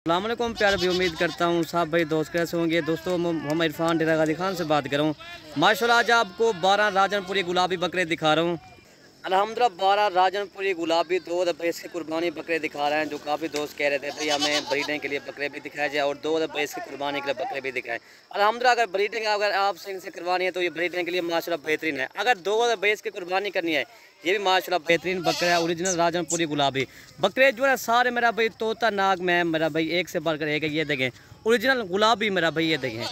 अस्सलाम वालेकुम प्यार भी उम्मीद करता हूँ साहब भाई दोस्त कैसे होंगे। दोस्तों मोहम्मद इरफान डेरा गाजी खान से बात कर रहा हूँ। माशाल्लाह आज आपको 12 राजनपुरी गुलाबी बकरे दिखा रहा हूँ। अल्हम्दुलिल्लाह 12 राजनपुरी गुलाबी दो भैंस की कुर्बानी बकरे दिखा रहे हैं। जो काफ़ी दोस्त कह रहे थे भाई हमें ब्रीडिंग के लिए बकरे भी दिखाया जाए और दो भैंस की कुर्बानी के लिए बकरे भी दिखाएं। अल्हम्दुलिल्लाह अगर ब्रीडिंग अगर आपसे इनसे करवानी है तो ये ब्रीडिंग के लिए माशाल्लाह बेहतरीन है। अगर दो भैंस की कुर्बानी करनी है ये भी माशाल्लाह बेहतरीन बकरा है। ओरिजिनल राजनपुरी गुलाबी बकरे जो है सारे मेरा भाई तोता नाग में मेरा भाई एक से बढ़कर एक है। ये देखें ओरिजिनल गुलाबी मेरा भाई ये देखें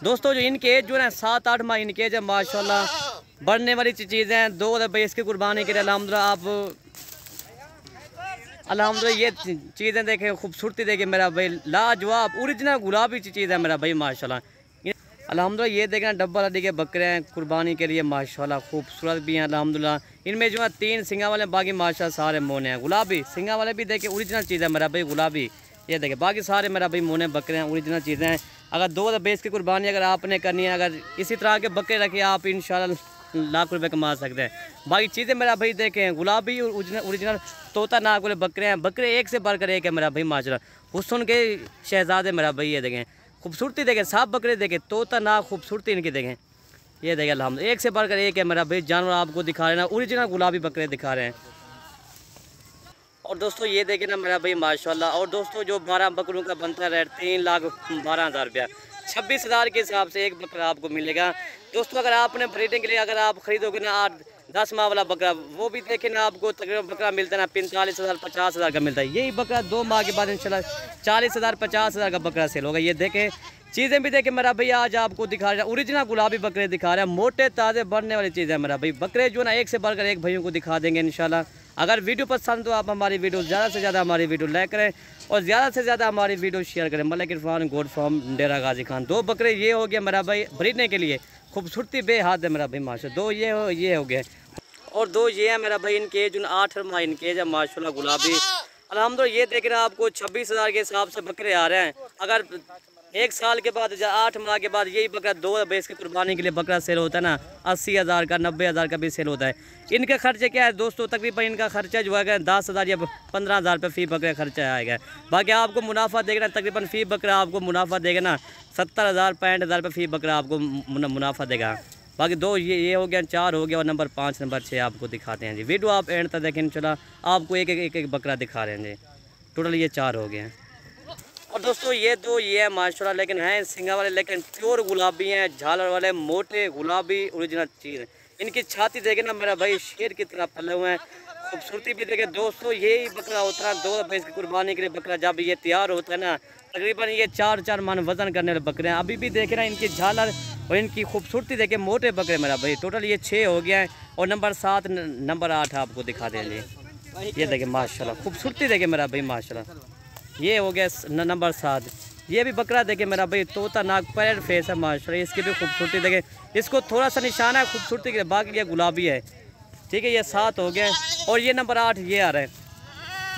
दोस्तों। जो इनकी एज जो है 7-8 माह इनकी एज है माशाल्लाह बढ़ने वाली चीज़ें। दो भाई इसकी कुर्बानी के लिए अल्हम्दुलिल्लाह आप अल्हम्दुलिल्लाह ये चीज़ें देखें खूबसूरती देखें मेरा भाई लाजवाब ओरिजिनल गुलाबी चीज़ है मेरा भाई माशाल्लाह। अल्हम्दुलिल्लाह ये देखें डब्बा लड़ी के बकरे हैं कुर्बानी के लिए माशाल्लाह खूबसूरत भी हैं अल्हम्दुलिल्लाह। इनमें जो है 3 सिंगा वाले बाकी माशाल्लाह सारे मोने हैं गुलाबी। सिंगा वाले भी देखें ओरिजिनल चीज़ है मेरा भाई गुलाबी। ये देखें बाकी सारे मेरा भाई मोने बकरे हैं ओरिजिनल चीज़ें हैं। अगर दो बेस की कुर्बानी अगर आपने करनी है अगर इसी तरह के बकरे रखिए आप इंशाल्लाह लाख रुपए कमा सकते हैं। बाकी चीज़ें मेरा भाई देखें गुलाबी और ओरिजिनल तोता नाग वाले बकरे हैं। बकरे एक से बढ़कर एक है मेरा भाई माशाल्लाह। हुस्न के शहजादे मेरा भाई ये देखें खूबसूरती देखें साफ बकरे देखें तोता नाग खूबसूरती इनकी देखें। ये देखें अल्हम्दुलिल्लाह एक से बढ़कर एक है मेरा भाई जानवर आपको दिखा रहे हैं ओरिजिनल गुलाबी बकरे दिखा रहे हैं। और दोस्तों ये देखें ना मेरा भाई माशाल्लाह। और दोस्तों जो 12 बकरों का बनता है रेट 3,12,000 रुपया 26,000 के हिसाब से एक बकरा आपको मिलेगा। दोस्तों अगर आपने ब्रीडिंग के लिए अगर आप खरीदोगे ना 8-10 माह वाला बकरा वो भी देखें ना आपको तकरीबन बकरा मिलता है ना 45,000 50,000 का मिलता है। यही बकरा 2 माह के बाद इंशाल्लाह 40,000 50,000 का बकरा सेल होगा। ये देखें चीज़ें भी देखें मेरा भैया आज आपको दिखा रहा है ओरिजिनल गुलाबी बकरे दिखा रहा है मोटे ताज़े बढ़ने वाली चीज़ है मेरा भाई। बकरे जो ना एक से बढ़कर एक भाइयों को दिखा देंगे इंशाल्लाह। अगर वीडियो पसंद तो आप हमारी वीडियो ज़्यादा से ज़्यादा हमारी वीडियो लाइक करें और ज़्यादा से ज़्यादा हमारी वीडियो शेयर करें। मलिक इरफान गोट फार्म डेरा गाजी खान। दो बकरे ये हो गया मेरा भाई ब्रीडने के लिए खूबसूरती बेहाद है मेरा भाई माशा। दो ये हो गए और दो ये है मेरा भाई इनके जो 8 माह इनके है माशाल्लाह गुलाबी। अल्हम्दुलिल्लाह ये देख रहे हैं आपको 26,000 के हिसाब से बकरे आ रहे हैं। अगर 1 साल के बाद 8 माह के बाद यही बकरा 2 भैंस की कुर्बानी के लिए बकरा सेल होता है ना 80,000 का 90,000 का भी सेल होता है। इनके खर्चे क्या है दोस्तों तकरीबन इनका खर्चा जो है 10,000 या 15,000 रुपये फ़ी बकरे खर्चा आएगा। बाकी आपको मुनाफा देगा तकरीबन फ़ी बकरा आपको मुनाफा देगा ना 70,000 65,000 रुपये फ़ी बकरा आपको मुनाफा देगा। बाकी दो ये हो गया 4 हो गया और नंबर 5 नंबर 6 आपको दिखाते हैं जी। वीडियो आप एंड तक देखें इंशाल्लाह आपको एक बकरा दिखा रहे हैं जी। टोटल ये 4 हो गए हैं। और दोस्तों ये दो ये है माशाल्लाह लेकिन हैं सिंगा वाले लेकिन प्योर गुलाबी हैं झालर वाले मोटे गुलाबी ओरिजिनल चीज़। इनकी छाती देखे ना मेरा भाई शेर की तरह फैले हुए हैं खूबसूरती भी देखे दोस्तों। यही बकरा होता है 2 भैंस की कुर्बानी के लिए बकरा जब ये तैयार होता है ना तकरीबन ये 4-4 मन वजन करने वाले बकरे हैं। अभी भी देखे ना इनकी झालर और इनकी खूबसूरती देखे मोटे बकरे मेरा भाई। टोटल ये 6 हो गया है और नंबर 7 नंबर 8 आपको दिखा दें जी। ये देखे माशाल्लाह खूबसूरती देखे मेरा भाई माशाल्लाह। ये हो गया नंबर 7। ये भी बकरा देखे मेरा भाई तोता नाग पैरेट फेस है माशाल्लाह। इसकी भी खूबसूरती देखे इसको थोड़ा सा निशाना है खूबसूरती के बाकी ये गुलाबी है ठीक है। ये 7 हो गए और ये नंबर 8 ये आ रहा है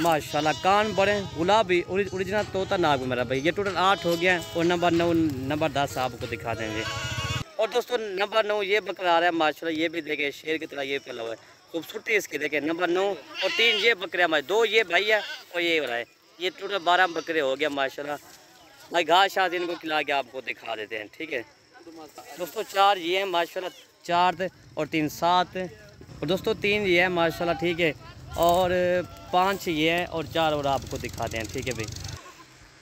माशाल्लाह कान बड़े गुलाबी ओरिजिनल तोता नाग मेरा भाई। ये टोटल 8 हो गया और नंबर 9 नंबर 10 आपको दिखा देंगे। और दोस्तों नंबर 9 ये बकरा आ रहा है माशाल्लाह। ये भी देखे शेर की तरह ये फैला हुआ है खूबसूरती इसकी देखे नंबर 9 और 3 ये बकरे हमारे 2 ये भाई है और ये हो रहा है। ये टोटल 12 बकरे हो गया माशाल्लाह। भाई घास शास इनको खिला के आपको दिखा देते हैं ठीक है दोस्तों। 4 ये हैं माशाल्लाह 4 और 3 7 और दोस्तों 3 ये है माशाल्लाह ठीक है और 5 ये हैं और 4 और आपको दिखाते हैं ठीक है भाई।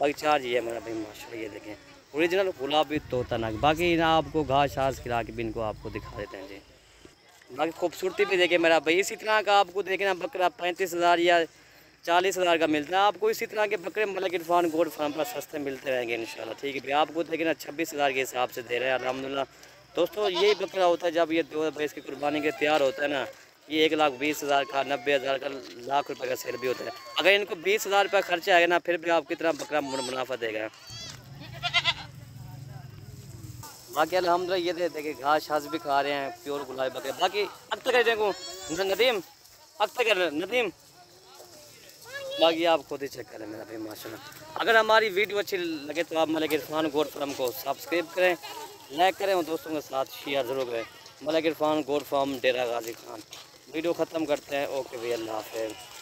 बाकी 4 ये है मेरा भाई माशाल्लाह। ये देखें ओरिजिनल गुलाबी तोता नाग। बाकी ना आपको घास शास खिला के भी इनको आपको दिखा देते हैं जी। बाकी खूबसूरती भी देखें मेरा भाई। इसी तरह का आपको देखना बकरा 35,000 या 40,000 का मिलता है आपको। इसी तरह के बकरे मलिक इरफान गोट फार्म पर सस्ते मिलते रहेंगे इंशाल्लाह ठीक है भाई। आपको देखना 26,000 के हिसाब से दे रहे हैं अल्हम्दुलिल्लाह। दोस्तों यही बकरा होता है जब ये 2 भैंस की कुर्बानी के तैयार होता है ना ये 1,20,000 का 90,000 का लाख रुपए का सेल भी होता है। अगर इनको 20,000 रुपये खर्चा आएगा ना फिर भी आप कितना बकरा मुनाफा देगा। बाकी अल्हम्दुलिल्लाह ये देखिए घास शास भी खा रहे हैं प्योर गुलाबी बकरे। बाकी अब तक देखो नदीम अब तक नदीम बाकी आप खुद ही चेक करें मेरा भाई माशाल्लाह। अगर हमारी वीडियो अच्छी लगे तो आप मलिक इरफान गोट फार्म को सब्सक्राइब करें लाइक करें और दोस्तों के साथ शेयर ज़रूर करें। मलिक इरफान गोट फार्म डेरा गाजी खान। वीडियो ख़त्म करते हैं। ओके भैया अल्लाह हाफ़िज़।